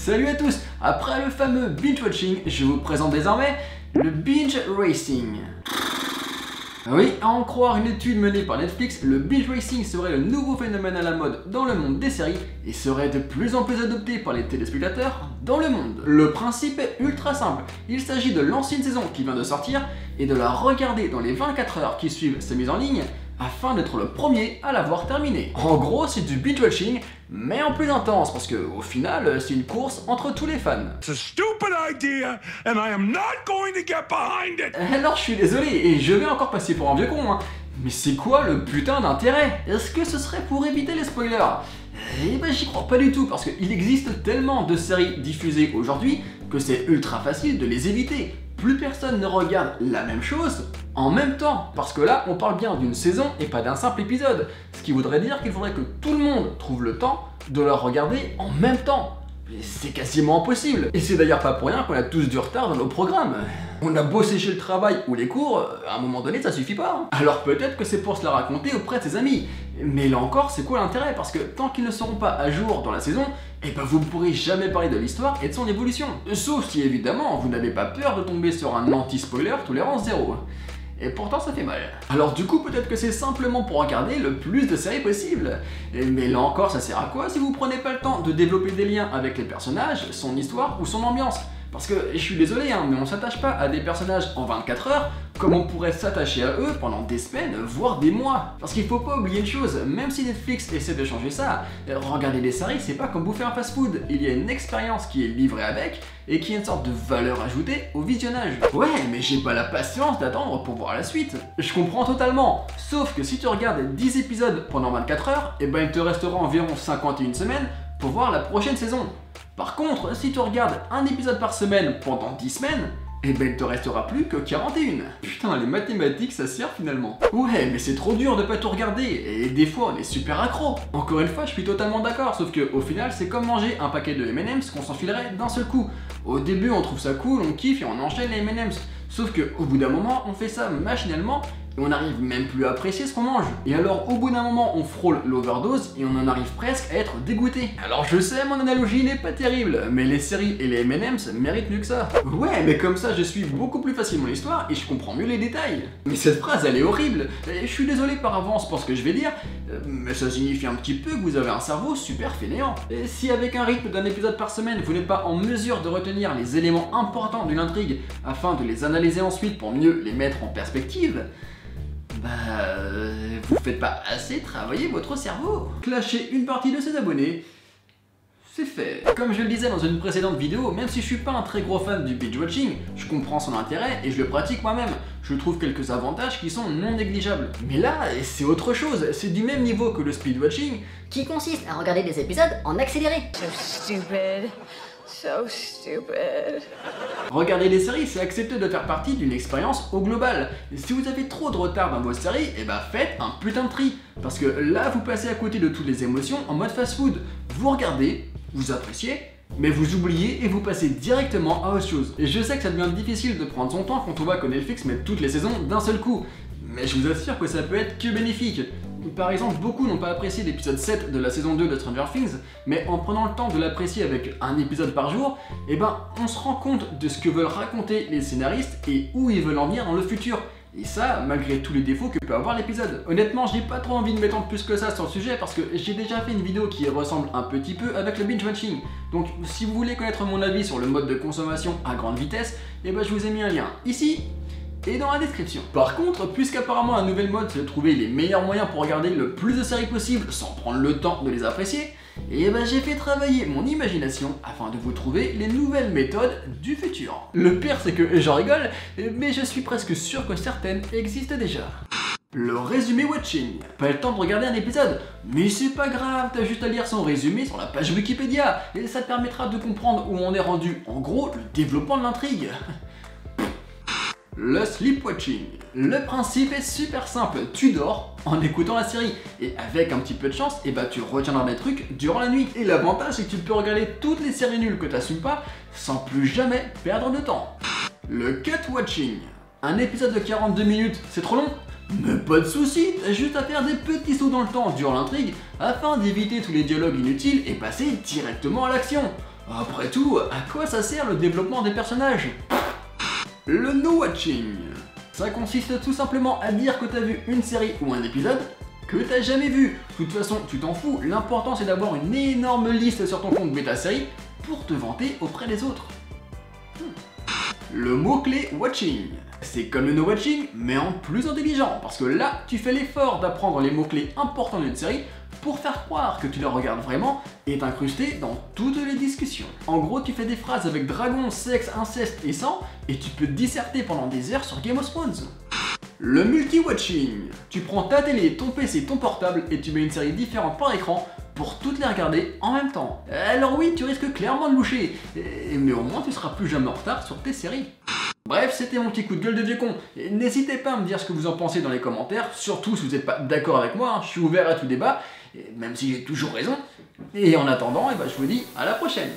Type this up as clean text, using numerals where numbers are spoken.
Salut à tous. Après le fameux binge watching, je vous présente désormais le binge racing. Oui, à en croire une étude menée par Netflix, le binge racing serait le nouveau phénomène à la mode dans le monde des séries et serait de plus en plus adopté par les téléspectateurs dans le monde. Le principe est ultra simple, il s'agit de lancer une saison qui vient de sortir et de la regarder dans les 24 heures qui suivent sa mise en ligne afin d'être le premier à l'avoir terminée. En gros, c'est du binge watching, mais en plus intense, parce que au final, c'est une course entre tous les fans. It's a stupid idea, and I am not going to get behind it. Alors je suis désolé, et je vais encore passer pour un vieux con, hein. Mais c'est quoi le putain d'intérêt? Est-ce que ce serait pour éviter les spoilers? Eh ben j'y crois pas du tout, parce qu'il existe tellement de séries diffusées aujourd'hui que c'est ultra facile de les éviter. Plus personne ne regarde la même chose en même temps, parce que là on parle bien d'une saison et pas d'un simple épisode, ce qui voudrait dire qu'il faudrait que tout le monde trouve le temps de la regarder en même temps. C'est quasiment impossible. Et c'est d'ailleurs pas pour rien qu'on a tous du retard dans nos programmes. On a beau sécher le travail ou les cours, à un moment donné ça suffit pas. Alors peut-être que c'est pour se la raconter auprès de ses amis. Mais là encore, c'est quoi l'intérêt? Parce que tant qu'ils ne seront pas à jour dans la saison, eh ben vous ne pourrez jamais parler de l'histoire et de son évolution. Sauf si évidemment vous n'avez pas peur de tomber sur un anti-spoiler tolérance 0. Et pourtant ça fait mal. Alors du coup peut-être que c'est simplement pour regarder le plus de séries possible. Mais là encore ça sert à quoi si vous prenez pas le temps de développer des liens avec les personnages, son histoire ou son ambiance? Parce que je suis désolé hein, mais on s'attache pas à des personnages en 24 heures comme on pourrait s'attacher à eux pendant des semaines, voire des mois. Parce qu'il faut pas oublier une chose, même si Netflix essaie de changer ça, regarder des séries c'est pas comme bouffer un fast-food. Il y a une expérience qui est livrée avec et qui est une sorte de valeur ajoutée au visionnage. Ouais, mais j'ai pas la patience d'attendre pour voir la suite. Je comprends totalement. Sauf que si tu regardes 10 épisodes pendant 24 heures, et ben il te restera environ 51 semaines pour voir la prochaine saison. Par contre, si tu regardes un épisode par semaine pendant 10 semaines, et ben il te restera plus que 41. Putain, les mathématiques ça sert finalement. Ouais, mais c'est trop dur de pas tout regarder, et des fois on est super accro. Encore une fois, je suis totalement d'accord, sauf que au final c'est comme manger un paquet de M&M's qu'on s'enfilerait d'un seul coup. Au début on trouve ça cool, on kiffe et on enchaîne les M&M's. Sauf que au bout d'un moment, on fait ça machinalement et on n'arrive même plus à apprécier ce qu'on mange. Et alors au bout d'un moment, on frôle l'overdose et on en arrive presque à être dégoûté. Alors je sais, mon analogie n'est pas terrible, mais les séries et les M&M's méritent mieux que ça. Ouais, mais comme ça je suis beaucoup plus facilement l'histoire et je comprends mieux les détails. Mais cette phrase elle est horrible, et je suis désolé par avance pour ce que je vais dire, mais ça signifie un petit peu que vous avez un cerveau super fainéant. Et si avec un rythme d'un épisode par semaine, vous n'êtes pas en mesure de retenir les éléments importants d'une intrigue afin de les analyser ensuite pour mieux les mettre en perspective, vous faites pas assez travailler votre cerveau. Clasher une partie de ses abonnés, c'est fait. Comme je le disais dans une précédente vidéo, même si je suis pas un très gros fan du binge watching, je comprends son intérêt et je le pratique moi-même. Je trouve quelques avantages qui sont non négligeables. Mais là, c'est autre chose, c'est du même niveau que le speed watching, qui consiste à regarder des épisodes en accéléré. So stupid. So stupid. Regarder des séries, c'est accepter de faire partie d'une expérience au global. Et si vous avez trop de retard dans vos séries, et bah faites un putain de tri. Parce que là, vous passez à côté de toutes les émotions en mode fast-food. Vous regardez, vous appréciez, mais vous oubliez et vous passez directement à autre chose. Et je sais que ça devient difficile de prendre son temps quand on voit que Netflix met toutes les saisons d'un seul coup. Mais je vous assure que ça peut être que bénéfique. Par exemple, beaucoup n'ont pas apprécié l'épisode 7 de la saison 2 de Stranger Things, mais en prenant le temps de l'apprécier avec un épisode par jour, eh ben, on se rend compte de ce que veulent raconter les scénaristes et où ils veulent en venir dans le futur. Et ça, malgré tous les défauts que peut avoir l'épisode. Honnêtement, j'ai pas trop envie de m'étendre plus que ça sur le sujet parce que j'ai déjà fait une vidéo qui ressemble un petit peu avec le binge watching. Donc, si vous voulez connaître mon avis sur le mode de consommation à grande vitesse, eh ben, je vous ai mis un lien ici et dans la description. Par contre, puisqu'apparemment la nouvelle mode c'est de trouver les meilleurs moyens pour regarder le plus de séries possible sans prendre le temps de les apprécier, et ben j'ai fait travailler mon imagination afin de vous trouver les nouvelles méthodes du futur. Le pire c'est que j'en rigole, mais je suis presque sûr que certaines existent déjà. Le résumé watching. Pas le temps de regarder un épisode, mais c'est pas grave, t'as juste à lire son résumé sur la page Wikipédia, et ça te permettra de comprendre où on est rendu, en gros, le développement de l'intrigue. Le sleep watching. Le principe est super simple, tu dors en écoutant la série et avec un petit peu de chance, et bah tu retiendras des trucs durant la nuit. Et l'avantage c'est que tu peux regarder toutes les séries nulles que t'assumes pas sans plus jamais perdre de temps. Le cut watching. Un épisode de 42 minutes, c'est trop long? Mais pas de soucis, t'as juste à faire des petits sauts dans le temps durant l'intrigue afin d'éviter tous les dialogues inutiles et passer directement à l'action. Après tout, à quoi ça sert le développement des personnages? Le no-watching. Ça consiste tout simplement à dire que t'as vu une série ou un épisode que t'as jamais vu. De toute façon, tu t'en fous, l'important c'est d'avoir une énorme liste sur ton compte bêta série pour te vanter auprès des autres. Le mot-clé watching. C'est comme le no-watching, mais en plus intelligent, parce que là, tu fais l'effort d'apprendre les mots-clés importants d'une série pour faire croire que tu la regardes vraiment et t'incruster dans toutes les discussions. En gros, tu fais des phrases avec dragon, sexe, inceste et sang, et tu peux disserter pendant des heures sur Game of Thrones. Le multi-watching. Tu prends ta télé, ton PC, ton portable, et tu mets une série différente par écran pour toutes les regarder en même temps. Alors oui, tu risques clairement de loucher, mais au moins tu seras plus jamais en retard sur tes séries. Bref, c'était mon petit coup de gueule de vieux con. N'hésitez pas à me dire ce que vous en pensez dans les commentaires, surtout si vous n'êtes pas d'accord avec moi, je suis ouvert à tout débat, même si j'ai toujours raison. Et en attendant, je vous dis à la prochaine.